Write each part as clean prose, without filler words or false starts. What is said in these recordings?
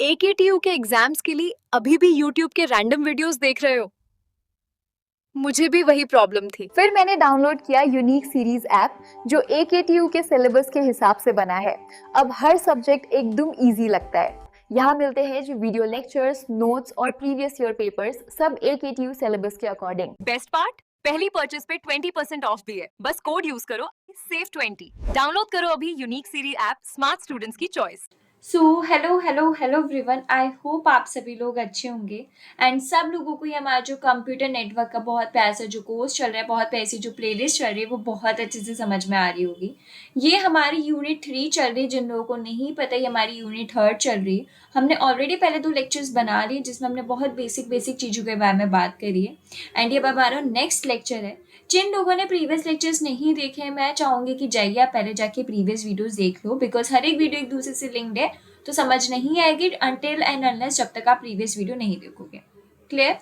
AKTU के exams के लिए अभी भी YouTube के रैंडम वीडियोस देख रहे हो? मुझे भी वही प्रॉब्लम थी। फिर मैंने डाउनलोड किया यूनिक सीरीज ऐप जो AKTU के सिलेबस के हिसाब से बना है। अब हर सब्जेक्ट एकदम इजी लगता है। यहाँ मिलते हैं जो वीडियो लेक्चर्स, नोट्स और प्रीवियस ईयर पेपर्स, सब AKTU सिलेबस के अकॉर्डिंग। बेस्ट पार्ट, पहली परचेज पे 20% ऑफ भी है। बस कोड यूज करो, सेव 20। डाउनलोड करो अभी unique series app, smart students की choice. Hello hello hello everyone, I hope आप सभी लोग अच्छे होंगे एंड सब लोगों को ये हमारा जो कंप्यूटर नेटवर्क का बहुत प्यारा सा जो कोर्स चल रहा है, बहुत प्यारी सी जो प्लेलिस्ट चल रही है, वो बहुत अच्छे से समझ में आ रही होगी। ये हमारी यूनिट 3 चल रही है। जिन लोगों को नहीं पता ये हमारी यूनिट 3 चल रही है। हमने ऑलरेडी पहले 2 लेक्चर्स बना लिए जिसमें हमने बहुत बेसिक चीज़ों के बारे में बात करी है एंड ये अब हमारा नेक्स्ट लेक्चर है। जिन लोगों ने प्रीवियस लेक्चर्स नहीं देखे हैं, मैं चाहूंगी कि जाइए आप पहले जाके प्रीवियस वीडियोस देख लो, बिकॉज हर एक वीडियो एक दूसरे से लिंक्ड है, तो समझ नहीं आएगी अनटिल एंड अनलेस जब तक आप प्रीवियस वीडियो नहीं देखोगे। क्लियर?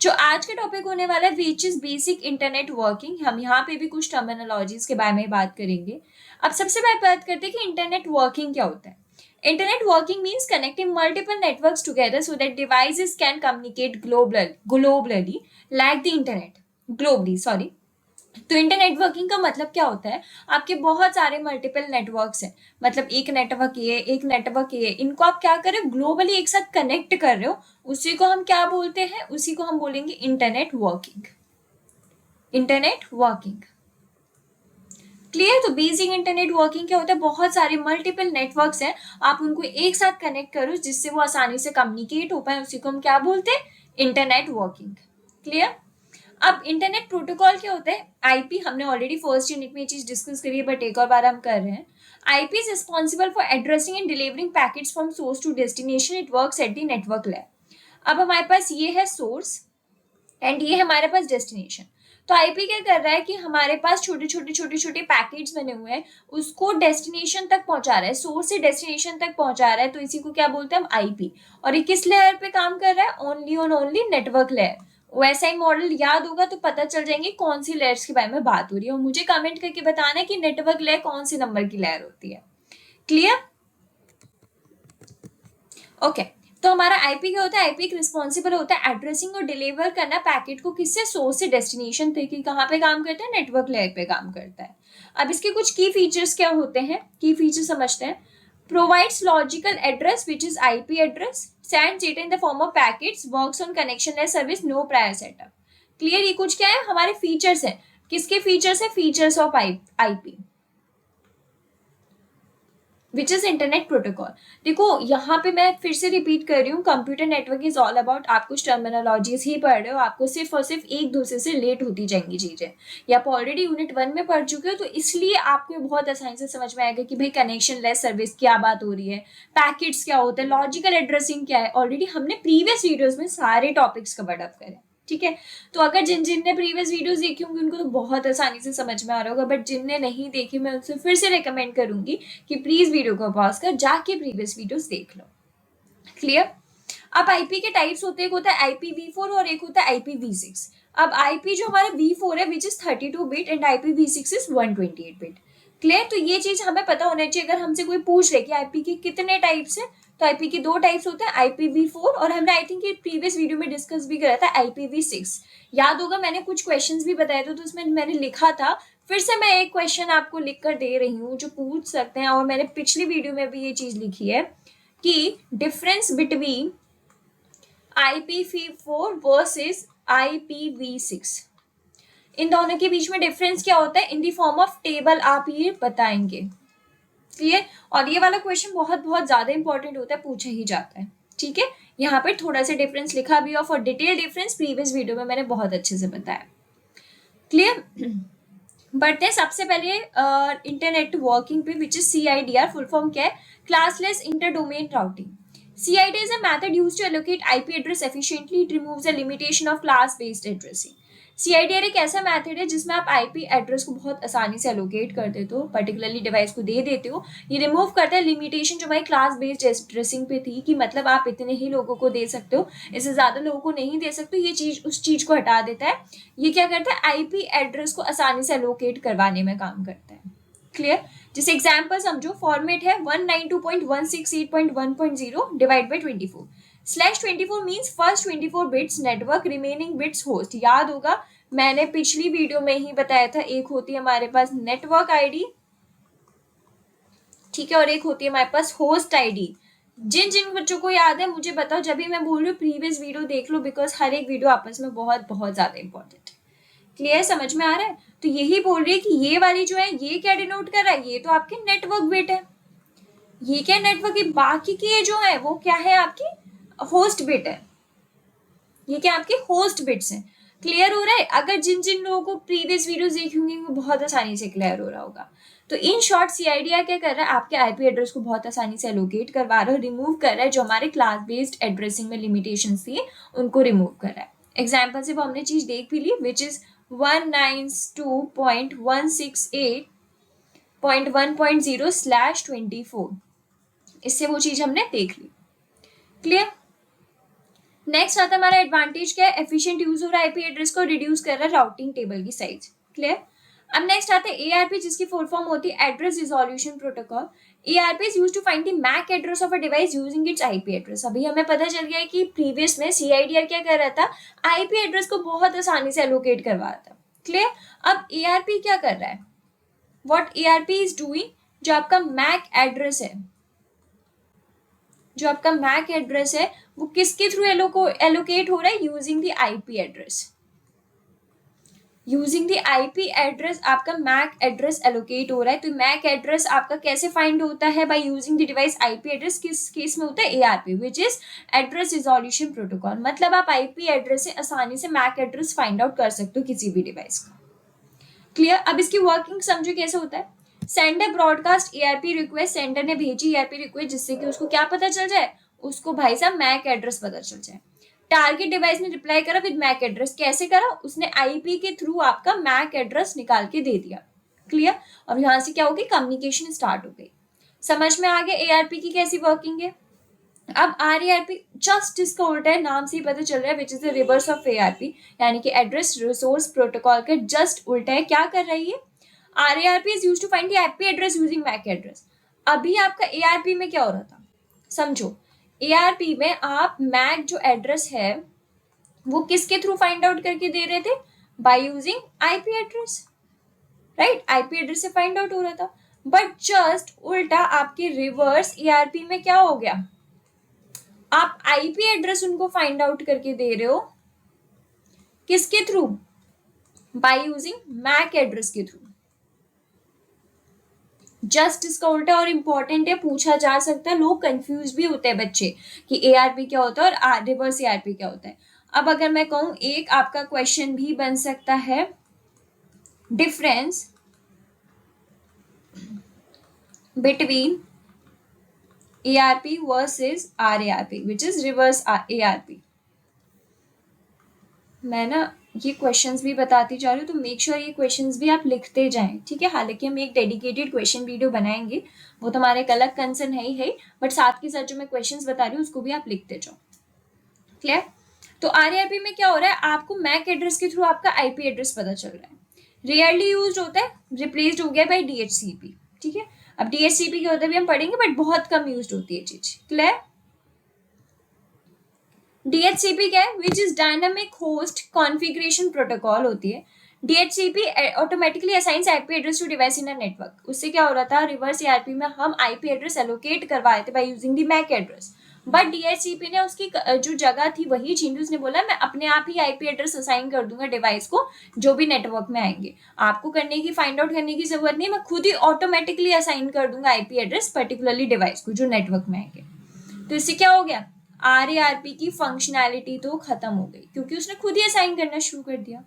जो आज का टॉपिक होने वाला है which is basic internet working. हम यहाँ पे भी कुछ टर्मिनोलॉजीज के बारे में बात करेंगे। अब सबसे पहले बात करते हैं कि इंटरनेट वर्किंग क्या होता है। Internet working means connecting multiple networks together so that devices can communicate globally like the internet globally sorry. तो इंटरनेट नेटवर्किंग का मतलब क्या होता है? आपके बहुत सारे मल्टीपल नेटवर्क्स हैं, मतलब एक नेटवर्क ये इनको आप क्या कर रहे हो, ग्लोबली एक साथ कनेक्ट कर रहे हो। उसी को हम क्या बोलते हैं? उसी को हम बोलेंगे internet working. Internet working clear? तो बेसिक इंटरनेट वर्किंग क्या होता है? बहुत सारे मल्टीपल नेटवर्क्स हैं, आप उनको एक साथ कनेक्ट करो जिससे वो आसानी से कम्युनिकेट हो पाए, उसी को हम क्या बोलते हैं? Internet working. क्लियर? अब इंटरनेट प्रोटोकॉल क्या होता है? आईपी हमने ऑलरेडी फर्स्ट यूनिट में ये चीज डिस्कस करी है, बट एक और बार हम कर रहे हैं। IP is responsible for addressing and delivering packets from source to destination. It works at the network layer. अब हमारे पास ये है सोर्स एंड ये है हमारे पास डेस्टिनेशन। तो आईपी क्या कर रहा है कि हमारे पास छोटे पैकेट्स बने हुए हैं, उसको डेस्टिनेशन तक पहुंचा रहा है, सोर्स से डेस्टिनेशन तक पहुंचा रहा है, तो इसी को क्या बोलते हैं हम? आईपी। और ये किस लेयर पे काम कर रहा है? Only on only network layer. वैसा ही मॉडल याद होगा तो पता चल जाएंगे कौन सी लेयर्स के बारे में बात हो रही है, और मुझे कमेंट करके बताना है कि नेटवर्क लेयर कौन सी नंबर की लेयर होती है। क्लियर? ओके, तो हमारा आईपी क्या होता है? आईपी रिस्पॉन्सिबल होता है एड्रेसिंग और डिलीवर करना पैकेट को, किससे? सोर्स से डेस्टिनेशन तक। कि कहाँ पे काम करता है? नेटवर्क लेयर पे काम करता है। अब इसके कुछ की फीचर्स क्या होते हैं? की फीचर समझते हैं। provides logical address which is IP address, sends data in the form of packets, works on connectionless service, no prior setup. Clear? ये कुछ क्या है? हमारे फीचर्स हैं। किसके फीचर्स है? Features of IP which is internet protocol. देखो यहाँ पे मैं फिर से रिपीट कर रही हूँ, computer network is all about, आप कुछ टर्मिनोलॉजीज ही पढ़ रहे हो, आपको सिर्फ और सिर्फ एक दूसरे से रिलेट होती जाएंगी चीजें। ये आप ऑलरेडी यूनिट 1 में पढ़ चुके हो, तो इसलिए आपको बहुत आसानी से समझ में आएगा कि भाई कनेक्शन लेस सर्विस क्या बात हो रही है, पैकेट्स क्या होते हैं, लॉजिकल एड्रेसिंग क्या है। ऑलरेडी हमने प्रीवियस वीडियोज में सारे टॉपिक्स कवर अप करे। ठीक है, तो अगर जिन ने प्रीवियस वीडियोस देखी होंगी उनको तो बहुत आसानी से समझ में आ रहा होगा, बट जिनने नहीं देखी मैं उनसे फिर से रिकमेंड करूंगी कि प्लीज वीडियो को पॉज कर जाके प्रीवियस वीडियोस देख लो। क्लियर? अब आईपी के टाइप्स होते हैं, एक होता है IPv4 और एक होता है IPv6। अब आईपी जो हमारा v4 है which is 32 bit and IPv6 is 128 bit. Clear? तो ये चीज हमें पता होना चाहिए। अगर हमसे कोई पूछ ले कि आईपी के कितने टाइप्स है, तो आईपी के 2 टाइप्स होते हैं, IPv4 और हमने आई थिंक प्रीवियस वीडियो में डिस्कस भी करा था IPv6। याद होगा मैंने कुछ क्वेश्चंस भी बताए थे, तो उसमें मैंने लिखा था, फिर से मैं एक क्वेश्चन आपको लिख कर दे रही हूँ जो पूछ सकते हैं, और मैंने पिछली वीडियो में भी ये चीज लिखी है कि difference between IPv4 versus IPv6, इन दोनों के बीच में डिफरेंस क्या होता है? इन दी फॉर्म ऑफ टेबल आप ये बताएंगे। क्लियर? और ये वाला क्वेश्चन बहुत ज्यादा इंपॉर्टेंट होता है, पूछा ही जाता है। ठीक है, यहाँ पर थोड़ा सा डिफरेंस लिखा भी, और for detail difference previous video में मैंने बहुत अच्छे से बताया। क्लियर? बढ़ते हैं सबसे पहले इंटरनेट वर्किंग पे, which is CIDR। Full form क्या है? Classless inter domain routing. CID is a method used to allocate IP address efficiently. It removes the limitation of class-based addressing. CIDR एक ऐसा मेथड है जिसमें आप IP एड्रेस को बहुत आसानी से एलोकेट कर देते हो, पर्टिकुलरली डिवाइस को दे देते हो। ये रिमूव करता है लिमिटेशन जो भाई क्लास बेस्ड एड्रेसिंग पे थी, कि मतलब आप इतने ही लोगों को दे सकते हो, इससे ज्यादा लोगों को नहीं दे सकते। ये चीज उस चीज को हटा देता है। ये क्या करता है? IP एड्रेस को आसानी से एलोकेट करवाने में काम करता है। क्लियर? जैसे एग्जाम्पल समझो, फॉर्मेट है 192.168.1.0 divide by 24 slash 24 means first 24 bits network, remaining bits host. याद होगा मैंने पिछली वीडियो में ही बताया था, एक होती है हमारे पास नेटवर्क आईडी, ठीक है, और एक होती है हमारे पास होस्ट आईडी। जिन जिन बच्चों को याद है मुझे बताओ, जब भी मैं बोल रही हूँ प्रीवियस वीडियो देख लो, बिकॉज हर एक वीडियो आपस में बहुत बहुत ज्यादा इंपॉर्टेंट है। क्लियर, समझ में आ रहा है? तो यही बोल रही है कि ये वाली जो है ये क्या डिनोट कर रहा है, ये तो आपके नेटवर्क बिट है। ये क्या नेटवर्क है, बाकी की ये जो है वो क्या है, आपकी होस्ट बिट है। ये क्या आपके होस्ट बिट्स हैं। क्लियर हो रहा है? अगर जिन जिन लोगों को प्रीवियस वीडियोस देखी होंगी वो बहुत आसानी से क्लियर हो रहा होगा। तो इन शॉर्ट सीआईडीआर क्या कर रहा है, आपके आईपी एड्रेस को बहुत आसानी से एलोकेट करवा रहा है, रिमूव कर रहा है जो हमारे क्लास बेस्ड एड्रेसिंग में लिमिटेशंस थी उनको रिमूव कर रहा है। एग्जाम्पल से वो हमने चीज देख भी ली, विच इज 192.168.1.0/24। इससे वो चीज हमने देख ली। क्लियर? नेक्स्ट आता है हमारा एडवांटेज क्या है, एफिशिएंट यूज हो रहा है आईपी एड्रेस को, रिड्यूस कर रहा है राउटिंग टेबल की साइज। क्लियर? अब नेक्स्ट आता है एआरपी, जिसकी फुल फॉर्म होती है address resolution protocol. ARP is used to find the MAC address of a device using its IP address. अभी हमें पता चल गया है कि प्रीवियस में सीआईडीआर क्या कर रहा था, आईपी एड्रेस को बहुत आसानी से एलोकेट करवा रहा था। क्लियर? अब एआरपी क्या कर रहा है, व्हाट एआरपी इज डूइंग, जो आपका मैक एड्रेस है, जो आपका मैक एड्रेस है वो किसके थ्रू एलोकेट हो रहा है, using the IP address. Using the IP address आपका मैक एड्रेस एलोकेट हो रहा है। तो मैक एड्रेस आपका कैसे फाइंड होता है, bye using the device IP address. किस केस में होता है, ARP, which is address resolution protocol. मतलब आप आईपी एड्रेस से आसानी से मैक एड्रेस फाइंड आउट कर सकते हो किसी भी डिवाइस का। क्लियर? अब इसकी वर्किंग समझो कैसे होता है। Sender broadcast ARP request, sender ने भेजी एआरपी रिक्वेस्ट जिससे कि उसको क्या पता चल जाए, उसको भाई साहब मैक एड्रेस पता चल जाए। टारगेट डिवाइस ने रिप्लाई करा विद मैक एड्रेस। कैसे करा, उसने आईपी के थ्रू आपका मैक एड्रेस निकाल के दे दिया। क्लियर? अब यहां से क्या होगी, कम्युनिकेशन स्टार्ट हो गई। समझ में आ गया एआरपी की कैसी वर्किंग है। अब आरएआरपी जस्ट इसका उल्टा है, नाम से ही पता चल रहा है, which is the reverse of ARP, यानी कि एड्रेस रिसोर्स प्रोटोकॉल का जस्ट उल्टा है। क्या कर रही है, RARP is used to find the IP address using MAC address. अभी आपका एआरपी में क्या हो रहा था, समझो, एआरपी में आप मैक जो एड्रेस है वो किसके थ्रू फाइंड आउट करके दे रहे थे, by using IP address, right? IP address से फाइंड आउट हो रहा था। बट जस्ट उल्टा आपके रिवर्स एआरपी में क्या हो गया, आप आईपी एड्रेस उनको फाइंड आउट करके दे रहे हो किसके through, by using MAC address के थ्रू। जस्ट इसका उल्टा और इंपॉर्टेंट है, पूछा जा सकता है, लोग कंफ्यूज भी होते हैं बच्चे कि एआरपी क्या होता है और रिवर्स एआरपी क्या होता है। अब अगर मैं कहूं, एक आपका क्वेश्चन भी बन सकता है, difference between ARP versus RARP which is reverse ARP. मैं ना ये क्वेश्चंस भी बताती जा रही हूँ, तो मेक श्योर ये क्वेश्चंस भी आप लिखते जाएं, ठीक है? हालांकि हम एक डेडिकेटेड क्वेश्चन वीडियो बनाएंगे, वो तो हमारे एक अलग कंसर्न है ही है, बट साथ के साथ जो मैं क्वेश्चंस बता रही हूँ उसको भी आप लिखते जाओ। क्लियर? तो आरएआरपी में क्या हो रहा है, आपको मैक एड्रेस के थ्रू आपका आईपी एड्रेस पता चल रहा है। रेयरली यूज होता है, रिप्लेस्ड हो गया बाई डीएचसीपी, ठीक है? अब डीएचसीपी क्या होता है भी हम पढ़ेंगे, बट बहुत कम यूज होती है चीज। क्लियर? डीएचसीपी क्या है, which is dynamic host configuration protocol होती है। DHCP automatically assigns IP address to device in a network. उससे क्या हो रहा था, रिवर्स एआरपी में हम आईपी एड्रेस एलोकेट करवाए थे by using the MAC address, but DHCP ने उसकी जो जगह थी वही छीन ली। उसने बोला मैं अपने आप ही आईपी एड्रेस असाइन कर दूंगा डिवाइस को जो भी नेटवर्क में आएंगे, आपको करने की फाइंड आउट करने की जरूरत नहीं, मैं खुद ही ऑटोमेटिकली असाइन कर दूंगा आईपी एड्रेस पर्टिकुलरली डिवाइस को जो नेटवर्क में आएंगे। तो इससे क्या हो गया, आरएआरपी की फंक्शनैलिटी तो खत्म हो गई क्योंकि उसने खुद ही असाइन करना शुरू कर दिया।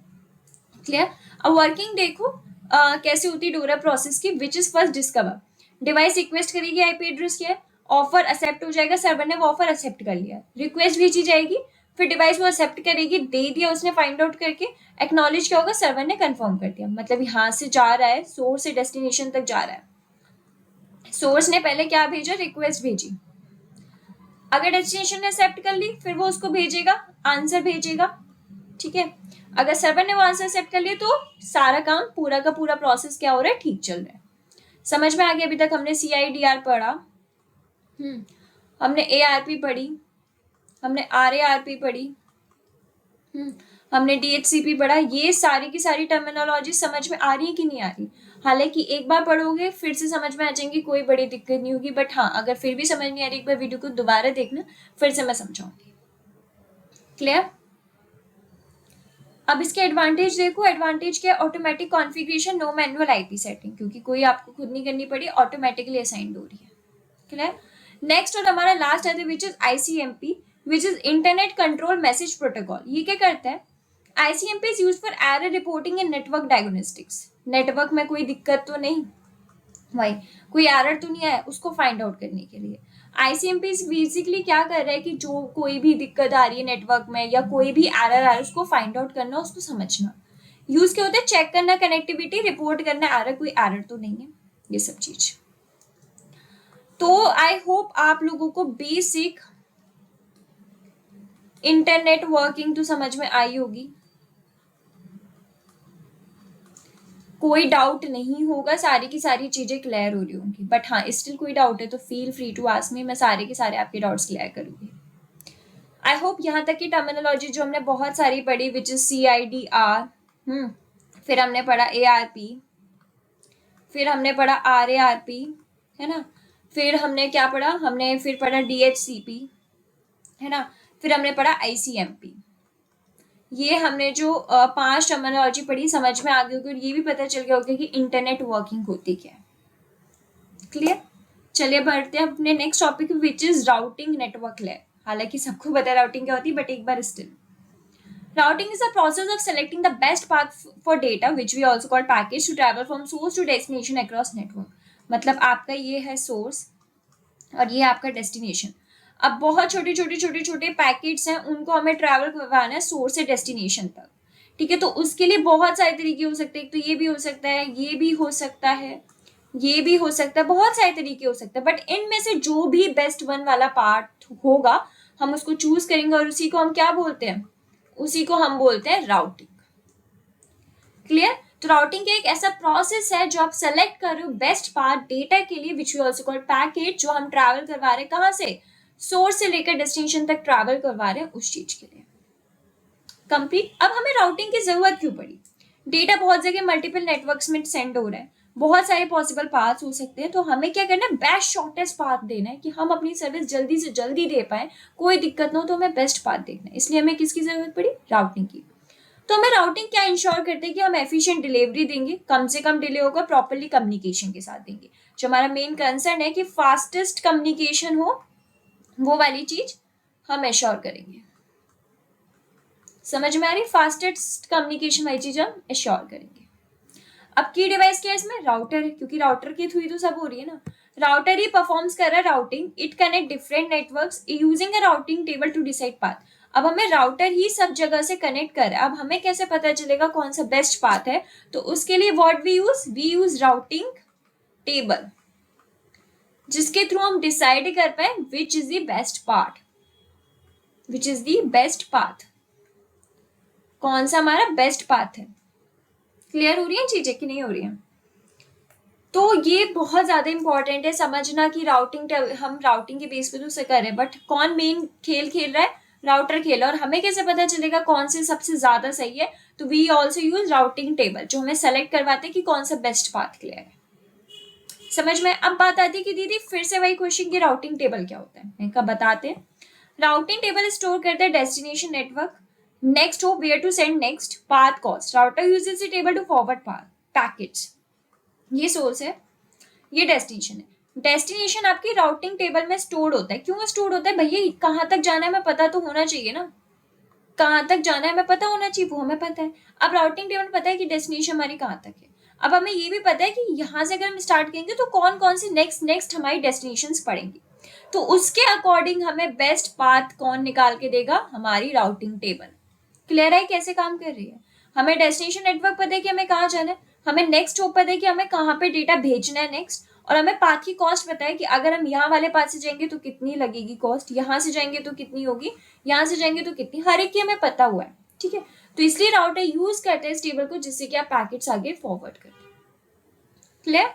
क्लियर? अब वर्किंग देखो कैसे होती है डोरा प्रोसेस की, which is first discover, device request करेगी आईपी एड्रेस क्या है, ऑफर एक्सेप्ट हो जाएगा, सर्वर ने वो ऑफर एक्सेप्ट कर लिया, रिक्वेस्ट भेजी जाएगी, फिर डिवाइस वो एक्सेप्ट करेगी, दे दिया उसने फाइंड आउट करके, एक्नॉलेज क्या होगा, सर्वर ने कंफर्म कर दिया, मतलब यहाँ से जा रहा है, सोर्स से डेस्टिनेशन तक जा रहा है। सोर्स ने पहले क्या भेजा, रिक्वेस्ट भेजी, अगर डेस्टिनेशन ने एक्सेप्ट कर ली फिर वो उसको भेजेगा, आंसर भेजेगा, ठीक है? अगर सर्वर ने वो आंसर एक्सेप्ट कर लिया तो सारा काम पूरा का पूरा प्रोसेस क्या हो रहा है, ठीक चल रहा है। समझ में आ गया? अभी तक हमने CIDR पढ़ा, हमने ARP पढ़ी, हमने RARP पढ़ी, हमने DHCP पढ़ा। ये सारी की सारी टर्मिनोलॉजी समझ में आ रही है कि नहीं आ रही? हालांकि एक बार पढ़ोगे फिर से समझ में आ जाएंगी, कोई बड़ी दिक्कत नहीं होगी, बट हाँ अगर फिर भी समझ नहीं आ रही एक बार वीडियो को दोबारा देखना, फिर से मैं समझाऊंगी। क्लियर? अब इसके एडवांटेज देखो। एडवांटेज क्या है? Automatic configuration, no manual IP setting, क्योंकि कोई आपको खुद नहीं करनी पड़ी, ऑटोमेटिकली असाइंड हो रही है। क्लियर? नेक्स्ट और हमारा लास्ट है which is ICMP, which is internet control message protocol. ये क्या करता है? ICMP is used for error reporting and network diagnostics. Network में कोई दिक्कत तो नहीं, भाई कोई एरर तो नहीं आया, उसको फाइंड आउट करने के लिए ICMP बेसिकली क्या कर रहा है कि जो कोई भी दिक्कत आ रही है नेटवर्क में या कोई भी एरर आ रहा है उसको फाइंड आउट करना, उसको समझना। यूज क्या होता है? चेक करना कनेक्टिविटी, रिपोर्ट करना एरर, कोई एरर तो नहीं है, ये सब चीज। तो आई होप आप लोगों को बेसिक इंटरनेट वर्किंग तो समझ में आई होगी, कोई डाउट नहीं होगा, सारी की सारी चीजें क्लियर हो रही होंगी। बट हाँ स्टिल कोई डाउट है तो feel free to ask me, मैं सारे के सारे आपके डाउट्स क्लियर करूंगी। आई होप यहाँ तक की टर्मिनोलॉजी जो हमने बहुत सारी पढ़ी, विच इज CIDR, फिर हमने पढ़ा ARP, फिर हमने पढ़ा RARP, है ना, फिर हमने क्या पढ़ा? हमने फिर पढ़ा DHCP, है ना, फिर हमने पढ़ा ICMP। ये हमने जो 5 टर्मिनोलॉजी पढ़ी, समझ में आ गई होगी और ये भी पता चल गया होगा कि इंटरनेट वर्किंग होती क्या है। क्लियर? चलिए बढ़ते हैं अपने next topic which is routing network layer. हालांकि सबको पता है राउटिंग क्या होती है, बट एक बार still, routing is the process of selecting the best path for data which we also call package to travel from source to destination across network। मतलब आपका ये है सोर्स और ये आपका डेस्टिनेशन। अब बहुत छोटे छोटे छोटे छोटे पैकेट्स हैं, उनको हमें ट्रैवल करवाना है सोर्स से डेस्टिनेशन तक। ठीक है, तो उसके लिए बहुत सारे तरीके हो सकते हैं। तो ये भी हो सकता है, ये भी हो सकता है, ये भी हो सकता है, बहुत सारे तरीके हो सकते हैं। बट इनमें से जो भी बेस्ट वन वाला पार्ट होगा हम उसको चूज करेंगे और उसी को हम क्या बोलते हैं? उसी को हम बोलते हैं राउटिंग। क्लियर? तो राउटिंग एक ऐसा प्रोसेस है जो आप सेलेक्ट कर रहे हो बेस्ट पार्ट डेटा के लिए, which we also called packet, जो हम ट्रैवल करवा रहे हैं कहाँ से? सोर्स से लेकर डेस्टिनेशन तक ट्रैवल करवा रहे हैं उस चीज के लिए। कंप्लीट। अब हमें राउटिंग की जरूरत क्यों पड़ी? डेटा बहुत जगह मल्टीपल नेटवर्क्स में सेंड हो रहा है, बहुत सारे पॉसिबल पाथ्स हो सकते हैं, तो हमें क्या करना है? बेस्ट शॉर्टेस्ट पाथ देना है कि हम अपनी सर्विस जल्दी से जल्दी दे पाए, कोई दिक्कत ना हो, तो हमें बेस्ट पाथ देखना है। इसलिए हमें किसकी जरूरत पड़ी? राउटिंग की। तो हमें राउटिंग क्या इंश्योर करते हैं कि हम एफिशिएंट डिलीवरी देंगे, कम से कम डिले होगा, प्रॉपरली कम्युनिकेशन के साथ देंगे। जो हमारा मेन कंसर्न है कि फास्टेस्ट कम्युनिकेशन हो, वो वाली चीज हम एश्योर करेंगे। समझ में आ रही? फास्टेस्ट कम्युनिकेशन वाली चीज हम एश्योर करेंगे। अब की डिवाइस क्या है इसमें? राउटर है, क्योंकि राउटर के थ्रू ही तो सब हो रही है ना। राउटर ही परफॉर्म्स कर रहा है routing. It connect different networks using a routing table to decide path. अब हमें राउटर ही सब जगह से कनेक्ट कर रहा है। अब हमें कैसे पता चलेगा कौन सा बेस्ट पाथ है? तो उसके लिए what we use routing table, जिसके थ्रू हम डिसाइड कर पाए which is the best part, which is the best path, कौन सा हमारा बेस्ट पाथ है। क्लियर हो रही है चीजें कि नहीं हो रही है? तो ये बहुत ज्यादा इंपॉर्टेंट है समझना कि राउटिंग हम राउटिंग के बेस पे तो कर रहे हैं, बट कौन मेन खेल खेल रहा है? राउटर खेल। और हमें कैसे पता चलेगा कौन से सबसे ज्यादा सही है? तो we also use routing table, जो हमें सेलेक्ट करवाते हैं कि कौन सा बेस्ट पाथ क्लियर है। समझ में? अब बात आती है कि दीदी फिर से वही क्वेश्चन की राउटिंग टेबल क्या होता है? मैं कब बताते हैं। राउटिंग टेबल स्टोर करते हैं destination network, next hop, where to send next, path cost. Router uses the table to forward path packets. ये सोर्स है, ये डेस्टिनेशन है। डेस्टिनेशन आपकी राउटिंग टेबल में स्टोर होता है। क्यों स्टोर होता है? भैया कहाँ तक जाना है हमें पता तो होना चाहिए ना, कहाँ तक जाना है हमें पता होना चाहिए, वो हमें पता है। अब राउटिंग टेबल पता है कि डेस्टिनेशन हमारी कहाँ तक है। अब हमें ये भी पता है कि यहाँ से अगर हम स्टार्ट करेंगे तो कौन कौन सी नेक्स्ट हमारी डेस्टिनेशंस पड़ेंगी। तो उसके अकॉर्डिंग हमें बेस्ट पाथ कौन निकाल के देगा? हमारी राउटिंग टेबल। क्लियर है कैसे काम कर रही है? हमें डेस्टिनेशन नेटवर्क पता है कि हमें कहाँ जाना है, हमें नेक्स्ट होप पता है कि हमें कहाँ पे डेटा भेजना है नेक्स्ट, और हमें पाथ की कॉस्ट पता है कि अगर हम यहाँ वाले पाथ से जाएंगे तो कितनी लगेगी कॉस्ट, यहाँ से जाएंगे तो कितनी होगी, यहाँ से जाएंगे तो कितनी, हर एक की हमें पता हुआ है। ठीक है, तो इसलिए राउटर यूज करते हैं इस टेबल को, जिससे कि आप पैकेट्स आगे फॉरवर्ड करें। क्लियर?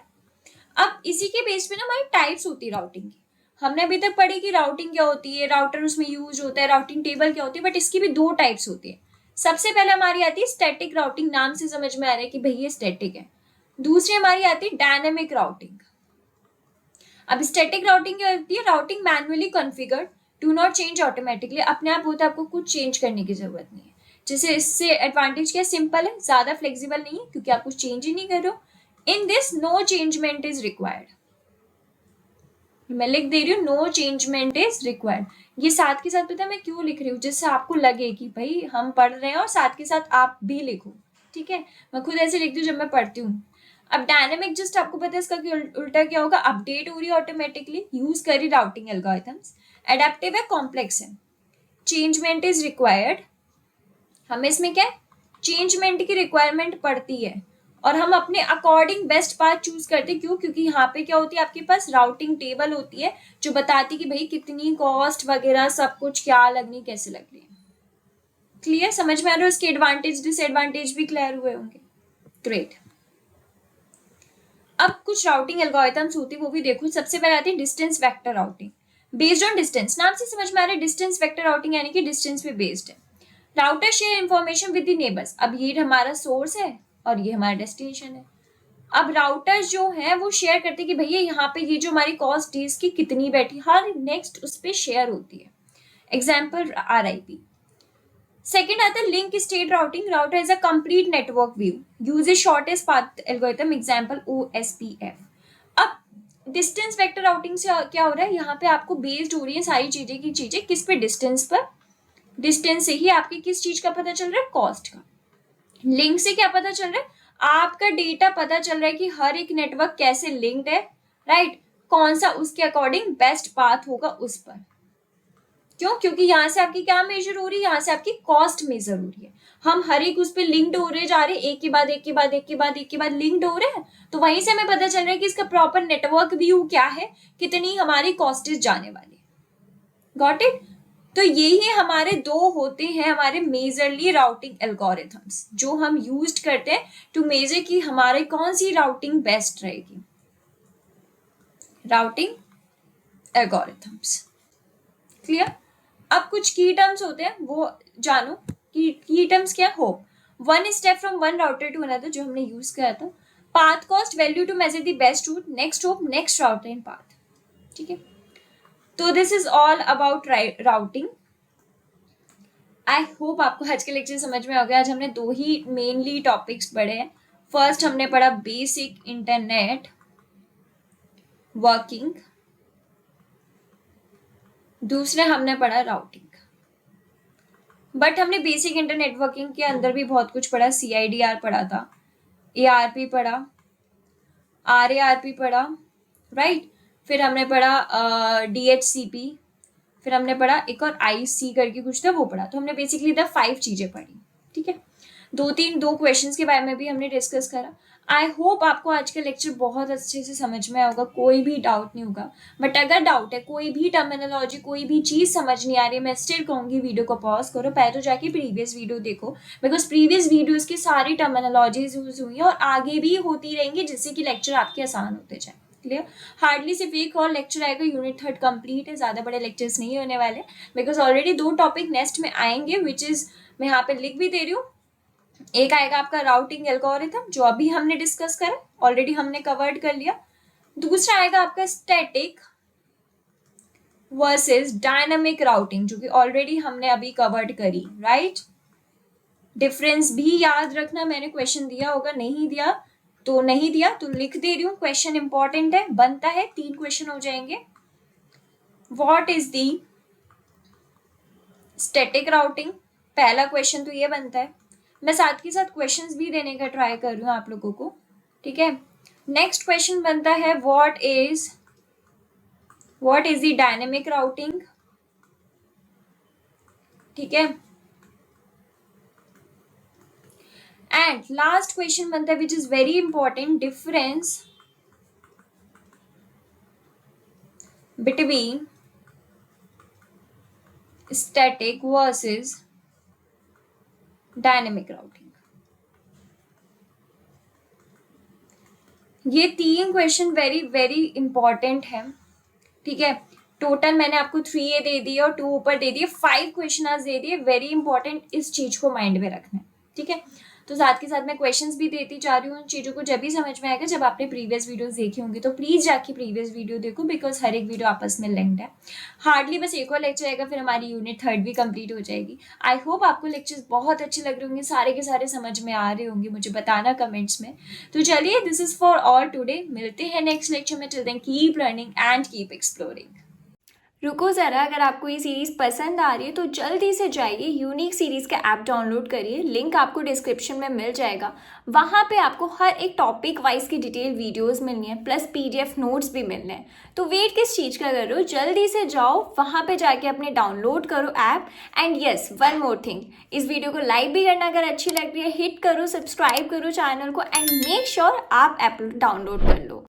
अब इसी के बेस पे ना हमारी टाइप्स होती है राउटिंग की। हमने अभी तक पढ़ी कि राउटिंग क्या होती है, राउटर उसमें यूज होता है, राउटिंग टेबल क्या होती है, बट इसकी भी दो टाइप्स होती है। सबसे पहले हमारी आती है स्टैटिक राउटिंग, नाम से समझ में आ रहा है कि भाई ये स्टैटिक है। दूसरी हमारी आती है डायनेमिक राउटिंग। अब स्टैटिक राउटिंग क्या होती है, routing manually configured, do not change automatically, अपने आप होता है, आपको कुछ चेंज करने की जरूरत नहीं है। जैसे इससे एडवांटेज क्या, सिंपल है, ज्यादा फ्लेक्सिबल नहीं है क्योंकि आप कुछ चेंज ही नहीं कर रहे हो। In this no changement is required, मैं लिख दे रही हूँ नो चेंजमेंट इज रिक्वायर्ड। ये साथ के साथ पता है मैं क्यों लिख रही हूँ, जिससे आपको लगे कि भाई हम पढ़ रहे हैं और साथ के साथ आप भी लिखो, ठीक है। मैं खुद ऐसे लिखती हूँ जब मैं पढ़ती हूँ। अब डायनेमिक जस्ट आपको पता है इसका उल्टा क्या होगा, अपडेट हो रही है ऑटोमेटिकली, यूज करी राउटिंग एल्गोरिथम्स। एडेप्टिव है, कॉम्प्लेक्स है। चेंजमेंट इज रिक्वायर्ड, हमें इसमें क्या है, चेंजमेंट की रिक्वायरमेंट पड़ती है और हम अपने अकॉर्डिंग बेस्ट पाथ चूज करते हैं। क्यों, क्योंकि यहाँ पे क्या होती है, आपके पास राउटिंग टेबल होती है जो बताती है कि भाई कितनी कॉस्ट वगैरह सब कुछ क्या लगनी, कैसे लग रही है। क्लियर, समझ में आ रहा है, इसके एडवांटेज डिसएडवांटेज भी क्लियर हुए होंगे। ग्रेट। अब कुछ राउटिंग एल्गोरिथम्स होती है वो भी देखो। सबसे पहले आती है distance vector routing, based on distance. नाम से समझ में आ रहा है डिस्टेंस वेक्टर राउटिंग यानी कि डिस्टेंस पे बेस्ड है। Router share information with the neighbours, अब ये हमारा सोर्स है और ये हमारा डेस्टिनेशन है। अब राउटर्स जो है वो शेयर करते हैं कि भैया यहाँ पे ये जो हमारी कॉस्ट डेज की कितनी बैठी, हर नेक्स्ट उस पर शेयर होती है। Example RIP। सेकेंड आता है link state routing, router is a complete network view, uses shortest path algorithm, example OSPF। अब डिस्टेंस वेक्टर राउटिंग से क्या हो रहा है, यहाँ पे आपको बेस्ड हो रही है सारी चीजें की चीजें किस पे, डिस्टेंस पर। डिस्टेंस से ही आपकी किस चीज का पता चल रहा है, कॉस्ट का। लिंक से क्या पता चल रहा है, आपका डेटा पता चल रहा है कि हर एक नेटवर्क कैसे लिंक्ड है, राइट, कौन सा उसके अकॉर्डिंग बेस्ट पाथ होगा उस पर। क्यों, क्योंकि यहाँ से आपकी क्या मेजर हो रही है, यहाँ से आपकी कॉस्ट मेजर हो रही है। हम हर एक उस पर लिंक्ड हो रहे जा रहे, एक के बाद एक के बाद एक के बाद एक के बाद लिंक्ड हो रहे हैं, तो वहीं से हमें पता चल रहा है कि इसका प्रॉपर नेटवर्क व्यू क्या है, कितनी हमारी कॉस्टेज जाने वाली। Got it. तो यही हमारे दो होते हैं हमारे मेजरली राउटिंग एल्गोरिथम्स जो हम यूज करते हैं टू मेजर कि हमारे कौन सी राउटिंग बेस्ट रहेगी। Routing algorithms, clear. अब कुछ की टर्म्स होते हैं वो जानो कि की टर्म्स क्या हो। One step from one router to another, जो हमने यूज किया था। Path cost value to measure the best route, next hop, next router in path, ठीक है। तो this is all about routing. I hope आपको आज के लेक्चर समझ में आ गया। आज हमने दो ही मेनली टॉपिक्स पढ़े हैं। फर्स्ट हमने पढ़ा बेसिक इंटरनेट वर्किंग, दूसरे हमने पढ़ा राउटिंग। बट हमने बेसिक इंटरनेट वर्किंग के अंदर भी बहुत कुछ पढ़ा, CIDR पढ़ा था, ARP पढ़ा, RARP पढ़ा, राइट। फिर हमने पढ़ा DHCP, फिर हमने पढ़ा एक और IC करके कुछ था वो पढ़ा। तो हमने बेसिकली 5 चीजें पढ़ी, ठीक है। दो क्वेश्चंस के बारे में भी हमने डिस्कस करा। आई होप आपको आज का लेक्चर बहुत अच्छे से समझ में आया होगा, कोई भी डाउट नहीं होगा। बट अगर डाउट है, कोई भी टर्मिनोलॉजी, कोई भी चीज समझ नहीं आ रही है, मैं स्टिल कहूंगी वीडियो को पॉज करो, पहले तो जाके प्रीवियस वीडियो देखो, बिकॉज प्रीवियस वीडियोज की सारी टर्मिनोलॉजीज यूज हुई है और आगे भी होती रहेंगी, जिससे कि लेक्चर आपके आसान होते जाए। क्लियर। हार्डली सिर्फ एक और लेक्चर आएगा, यूनिट 3 कंप्लीट है, ज्यादा बड़े लेक्चर्स नहीं होने वाले, बिकॉज ऑलरेडी 2 टॉपिक नेक्स्ट में आएंगे, विच इज मैं यहाँ पे लिख भी दे रही हूँ। एक आएगा आपका राउटिंग एल्गोरिथम जो अभी हमने डिस्कस करा, ऑलरेडी हमने कवर्ड कर लिया। दूसरा आएगा आपका स्टैटिक वर्सेस डायनामिक राउटिंग, जो कि ऑलरेडी हमने अभी कवर्ड करी, राइट। डिफरेंस भी याद रखना, मैंने क्वेश्चन दिया होगा, नहीं दिया तो लिख दे रही हूँ, क्वेश्चन इंपॉर्टेंट है, बनता है, 3 क्वेश्चन हो जाएंगे। What is the static routing, पहला क्वेश्चन तो ये बनता है। मैं साथ के साथ क्वेश्चंस भी देने का ट्राई कर रही हूँ आप लोगों को, ठीक है। नेक्स्ट क्वेश्चन बनता है what is the dynamic routing, ठीक है। एंड लास्ट क्वेश्चन बनता है which is very important, difference between static versus dynamic routing. ये 3 क्वेश्चन वेरी वेरी इंपॉर्टेंट है, ठीक है। टोटल मैंने आपको 3 ये दे दिए और 2 ऊपर दे दिए, 5 क्वेश्चन आज दे दिए। वेरी इंपॉर्टेंट, इस चीज को माइंड में रखना है, ठीक है। तो साथ के साथ मैं क्वेश्चंस भी देती जा रही हूँ। उन चीज़ों को जब भी समझ में आएगा जब आपने प्रीवियस वीडियोस देखी होंगी, तो प्लीज़ जाके प्रीवियस वीडियो देखो, बिकॉज हर एक वीडियो आपस में लिंक्ड है। हार्डली बस एक और लेक्चर आएगा, फिर हमारी यूनिट 3 भी कंप्लीट हो जाएगी। आई होप आपको लेक्चर्स बहुत अच्छे लग रहे होंगे, सारे के सारे समझ में आ रहे होंगे, मुझे बताना कमेंट्स में। तो चलिए, this is for all today. मिलते हैं नेक्स्ट लेक्चर में। Till then keep learning and keep exploring. रुको ज़रा, अगर आपको ये सीरीज़ पसंद आ रही है तो जल्दी से जाइए यूनिक सीरीज़ का ऐप डाउनलोड करिए, लिंक आपको डिस्क्रिप्शन में मिल जाएगा। वहाँ पे आपको हर एक टॉपिक वाइज की डिटेल वीडियोस मिलनी है, प्लस PDF नोट्स भी मिलने हैं। तो वेट किस चीज़ का कर रहे हो, जल्दी से जाओ वहाँ पे जाके अपने डाउनलोड करो app. And yes, one more thing, इस वीडियो को लाइक भी करना अगर अच्छी लग रही है, हिट करो, सब्सक्राइब करो चैनल को, एंड मेक श्योर आप ऐप डाउनलोड कर लो।